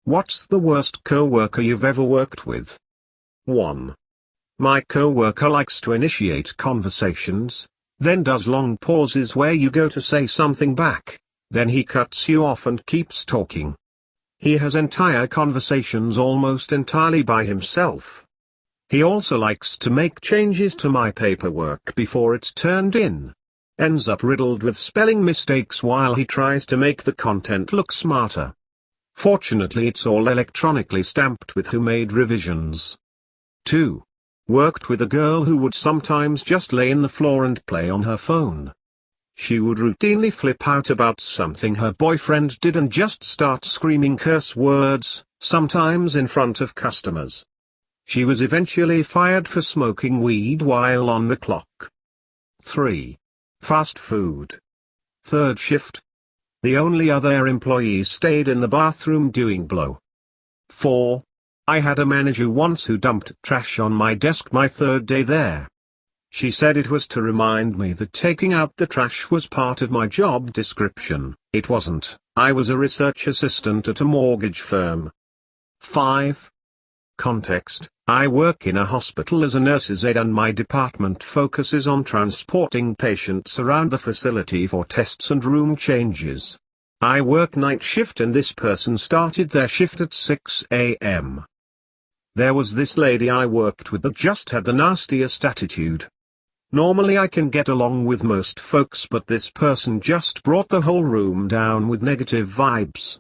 What's the worst coworker you've ever worked with? 1. My coworker likes to initiate conversations, then does long pauses where you go to say something back, then he cuts you off and keeps talking. He has entire conversations almost entirely by himself. He also likes to make changes to my paperwork before it's turned in. Ends up riddled with spelling mistakes while he tries to make the content look smarter. Fortunately, it's all electronically stamped with who made revisions. 2. Worked with a girl who would sometimes just lay in the floor and play on her phone. She would routinely flip out about something her boyfriend did and just start screaming curse words, sometimes in front of customers. She was eventually fired for smoking weed while on the clock. 3. Fast food. Third shift. The only other employees stayed in the bathroom doing blow. 4. I had a manager once who dumped trash on my desk my third day there. She said it was to remind me that taking out the trash was part of my job description. It wasn't. I was a research assistant at a mortgage firm. 5. Context: I work in a hospital as a nurse's aide and my department focuses on transporting patients around the facility for tests and room changes. I work night shift and this person started their shift at 6 a.m. There was this lady I worked with that just had the nastiest attitude. Normally I can get along with most folks, but this person just brought the whole room down with negative vibes.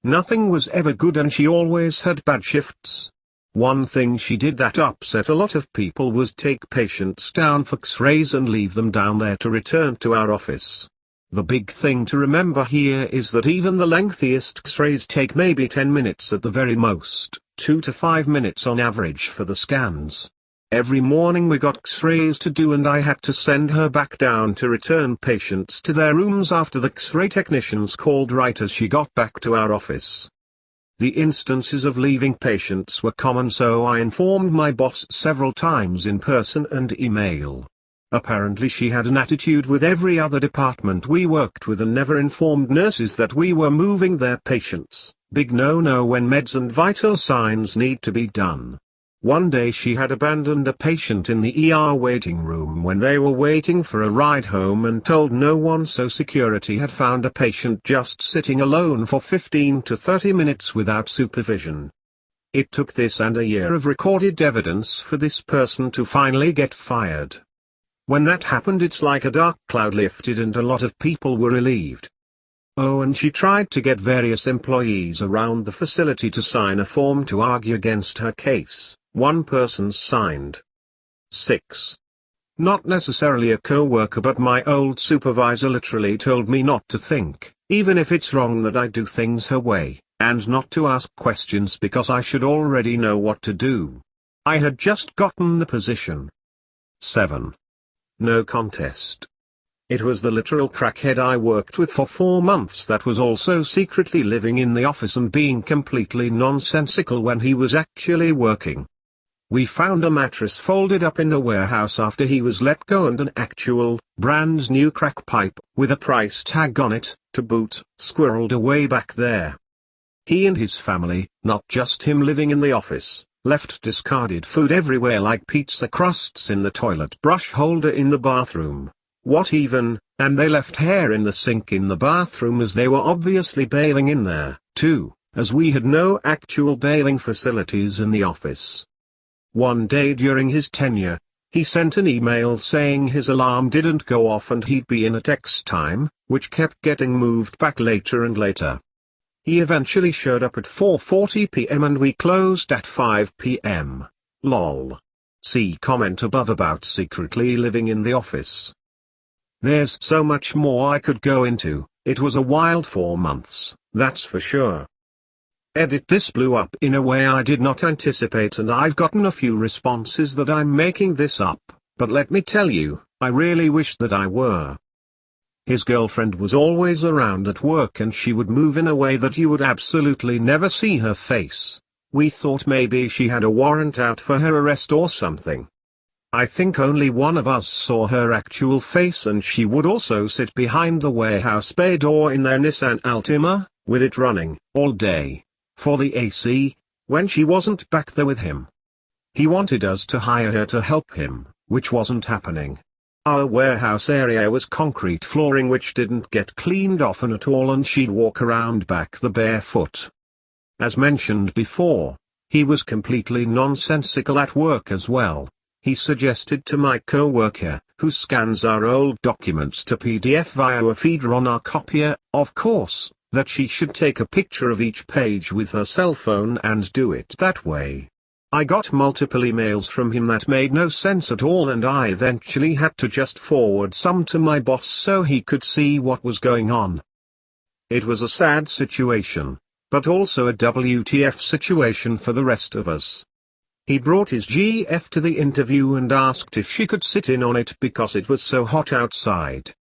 Nothing was ever good and she always had bad shifts. One thing she did that upset a lot of people was take patients down for X-rays and leave them down there to return to our office. The big thing to remember here is that even the lengthiest X-rays take maybe 10 minutes at the very most, 2 to 5 minutes on average for the scans. Every morning we got X-rays to do and I had to send her back down to return patients to their rooms after the X-ray technicians called right as she got back to our office. The instances of leaving patients were common, so I informed my boss several times in person and email. Apparently she had an attitude with every other department we worked with and never informed nurses that we were moving their patients. Big no-no when meds and vital signs need to be done. One day she had abandoned a patient in the ER waiting room when they were waiting for a ride home and told no one, so security had found a patient just sitting alone for 15 to 30 minutes without supervision. It took this and a year of recorded evidence for this person to finally get fired. When that happened, it's like a dark cloud lifted and a lot of people were relieved. Oh, and she tried to get various employees around the facility to sign a form to argue against her case. One person signed. 6. Not necessarily a coworker, but my old supervisor literally told me not to think, even if it's wrong, that I do things her way, and not to ask questions because I should already know what to do. I had just gotten the position. 7. No contest. It was the literal crackhead I worked with for 4 months that was also secretly living in the office and being completely nonsensical when he was actually working. We found a mattress folded up in the warehouse after he was let go and an actual, brand new crack pipe, with a price tag on it, to boot, squirreled away back there. He and his family, not just him living in the office, left discarded food everywhere like pizza crusts in the toilet brush holder in the bathroom. And they left hair in the sink in the bathroom, as they were obviously bailing in there, too, as we had no actual bailing facilities in the office. One day during his tenure, he sent an email saying his alarm didn't go off and he'd be in at X time, which kept getting moved back later and later. He eventually showed up at 4:40 p.m. and we closed at 5 p.m. Lol. See comment above about secretly living in the office. There's so much more I could go into. It was a wild 4 months, that's for sure. Edit: this blew up in a way I did not anticipate and I've gotten a few responses that I'm making this up, but let me tell you, I really wish that I were. His girlfriend was always around at work and she would move in a way that you would absolutely never see her face. We thought maybe she had a warrant out for her arrest or something. I think only one of us saw her actual face, and she would also sit behind the warehouse bay door in their Nissan Altima, with it running, all day. for the AC, when she wasn't back there with him. He wanted us to hire her to help him, which wasn't happening. Our warehouse area was concrete flooring which didn't get cleaned often at all, and she'd walk around back there barefoot. As mentioned before, he was completely nonsensical at work as well. He suggested to my coworker, who scans our old documents to PDF via a feeder on our copier, of course, that she should take a picture of each page with her cell phone and do it that way. I got multiple emails from him that made no sense at all, and I eventually had to just forward some to my boss so he could see what was going on. It was a sad situation, but also a WTF situation for the rest of us. He brought his GF to the interview and asked if she could sit in on it because it was so hot outside.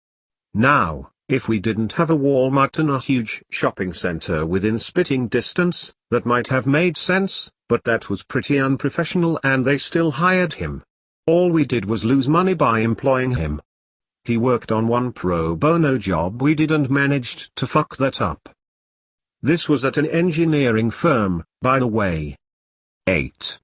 Now, if we didn't have a Walmart and a huge shopping center within spitting distance, that might have made sense, but that was pretty unprofessional and they still hired him. All we did was lose money by employing him. He worked on one pro bono job we did and managed to fuck that up. This was at an engineering firm, by the way. 8.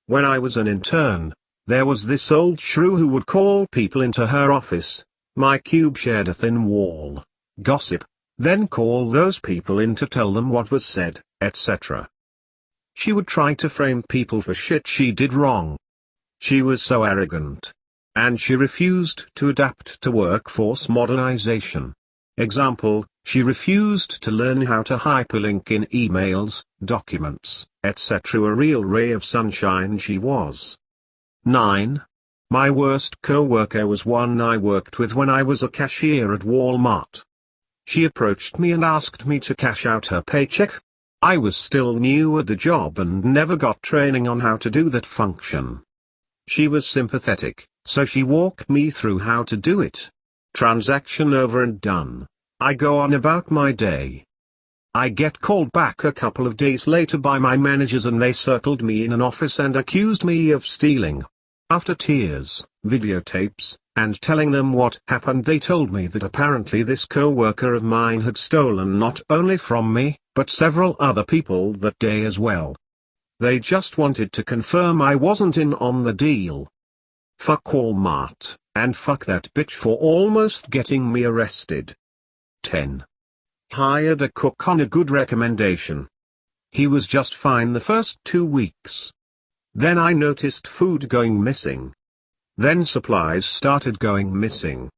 When I was an intern, there was this old shrew who would call people into her office. My cube shared a thin wall. Gossip. Then call those people in to tell them what was said, etc. She would try to frame people for shit she did wrong. She was so arrogant. And she refused to adapt to workforce modernization. Example, she refused to learn how to hyperlink in emails, documents, etc. A real ray of sunshine she was. 9. My worst coworker was one I worked with when I was a cashier at Walmart. She approached me and asked me to cash out her paycheck. I was still new at the job and never got training on how to do that function. She was sympathetic, so she walked me through how to do it. Transaction over and done. I go on about my day. I get called back a couple of days later by my managers and they circled me in an office and accused me of stealing. After tears, videotapes, and telling them what happened, they told me that apparently this coworker of mine had stolen not only from me, but several other people that day as well. They just wanted to confirm I wasn't in on the deal. Fuck Walmart, and fuck that bitch for almost getting me arrested. 10. Hired a cook on a good recommendation. He was just fine the first 2 weeks. Then I noticed food going missing. Then supplies started going missing.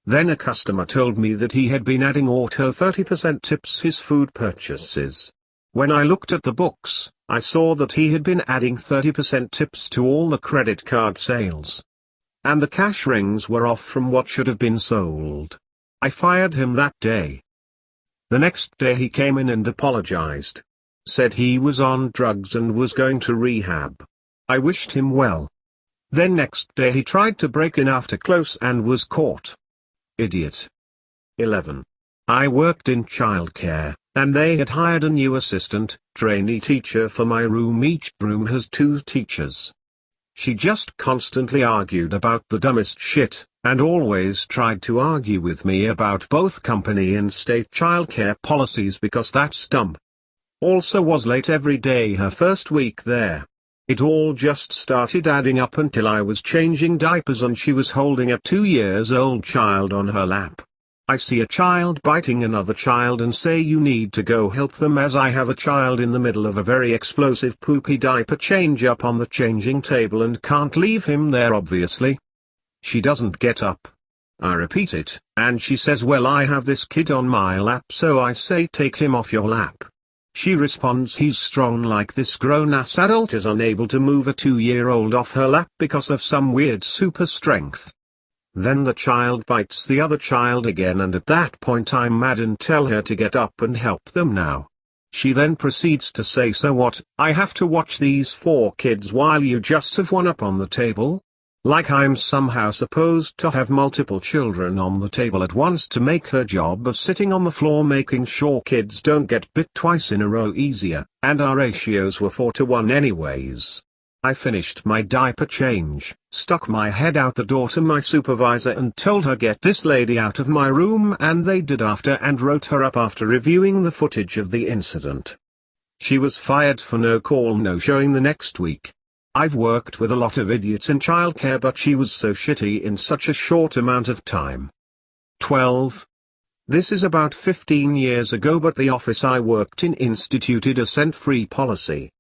Then a customer told me that he had been adding auto 30% tips his food purchases. When I looked at the books, I saw that he had been adding 30% tips to all the credit card sales. And the cash rings were off from what should have been sold. I fired him that day. The next day he came in and apologized. Said he was on drugs and was going to rehab. I wished him well. Then next day he tried to break in after close and was caught. Idiot. 11. I worked in childcare, and they had hired a new assistant, trainee teacher for my room. Each room has 2 teachers. She just constantly argued about the dumbest shit, and always tried to argue with me about both company and state childcare policies because that's dumb. Also was late every day her first week there. It all just started adding up until I was changing diapers and she was holding a 2-year-old child on her lap. I see a child biting another child and say you need to go help them, as I have a child in the middle of a very explosive poopy diaper change up on the changing table and can't leave him there obviously. She doesn't get up. I repeat it, and she says, well, I have this kid on my lap, so I say take him off your lap. She responds, he's strong like this grown-ass adult is unable to move a 2-year-old off her lap because of some weird super strength. Then the child bites the other child again, and at that point I'm mad and tell her to get up and help them now. She then proceeds to say, so what, I have to watch these 4 kids while you just have one up on the table? Like I'm somehow supposed to have multiple children on the table at once to make her job of sitting on the floor making sure kids don't get bit twice in a row easier, and our ratios were 4-to-1 anyways. I finished my diaper change, stuck my head out the door to my supervisor and told her get this lady out of my room, and they did after and wrote her up after reviewing the footage of the incident. She was fired for no call no showing the next week. I've worked with a lot of idiots in childcare, but she was so shitty in such a short amount of time. 12. This is about 15 years ago, but the office I worked in instituted a scent-free policy.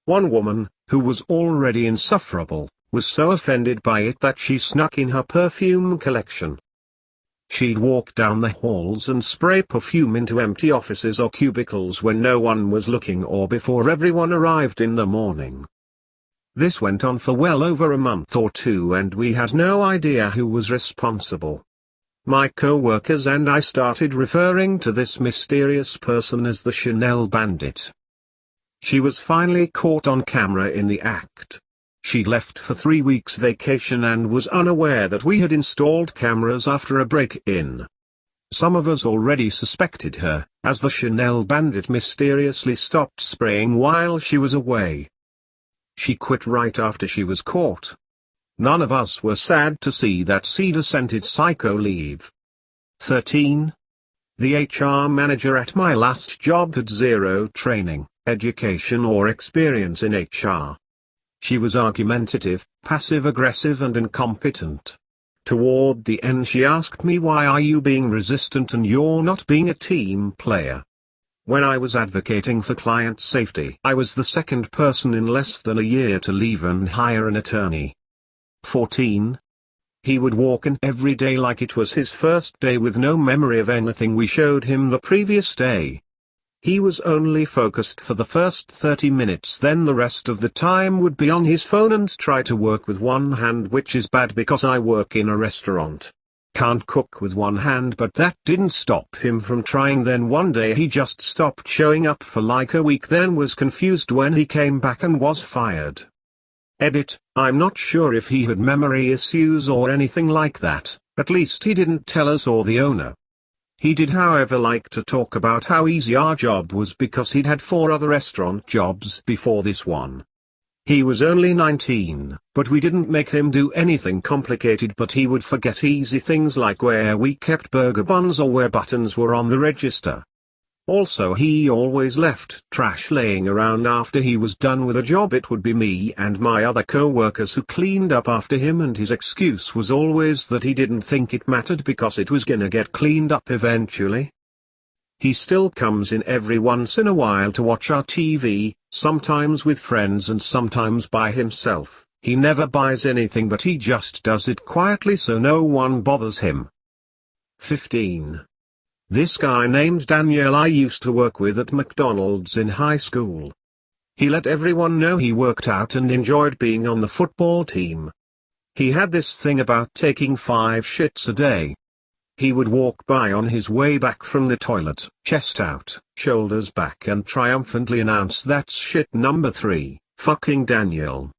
One woman, who was already insufferable, was so offended by it that she snuck in her perfume collection. She'd walk down the halls and spray perfume into empty offices or cubicles when no one was looking or before everyone arrived in the morning. This went on for well over a month or two, and we had no idea who was responsible. My co-workers and I started referring to this mysterious person as the Chanel Bandit. She was finally caught on camera in the act. She'd left for 3 weeks vacation and was unaware that we had installed cameras after a break-in. Some of us already suspected her, as the Chanel Bandit mysteriously stopped spraying while she was away. She quit right after she was caught. None of us were sad to see that cedar-scented psycho leave. 13. The HR manager at my last job had zero training, education or experience in HR. She was argumentative, passive-aggressive and incompetent. Toward the end she asked me, "Why are you being resistant and you're not being a team player?" When I was advocating for client safety, I was the second person in less than a year to leave and hire an attorney. 14. He would walk in every day like it was his first day with no memory of anything we showed him the previous day. He was only focused for the first 30 minutes, then the rest of the time would be on his phone and try to work with one hand, which is bad because I work in a restaurant. Can't cook with one hand, but that didn't stop him from trying. Then one day he just stopped showing up for like a week, then was confused when he came back and was fired. Edit, I'm not sure if he had memory issues or anything like that, at least he didn't tell us or the owner. He did however like to talk about how easy our job was because he'd had 4 other restaurant jobs before this one. He was only 19, but we didn't make him do anything complicated, but he would forget easy things like where we kept burger buns or where buttons were on the register. Also, he always left trash laying around after he was done with a job. It would be me and my other co-workers who cleaned up after him, and his excuse was always that he didn't think it mattered because it was gonna get cleaned up eventually. He still comes in every once in a while to watch our TV, sometimes with friends and sometimes by himself. He never buys anything, but he just does it quietly so no one bothers him. 15. This guy named Daniel I used to work with at McDonald's in high school. He let everyone know he worked out and enjoyed being on the football team. He had this thing about taking 5 shits a day. He would walk by on his way back from the toilet, chest out, shoulders back, and triumphantly announce, "That's shit number 3, fucking Daniel."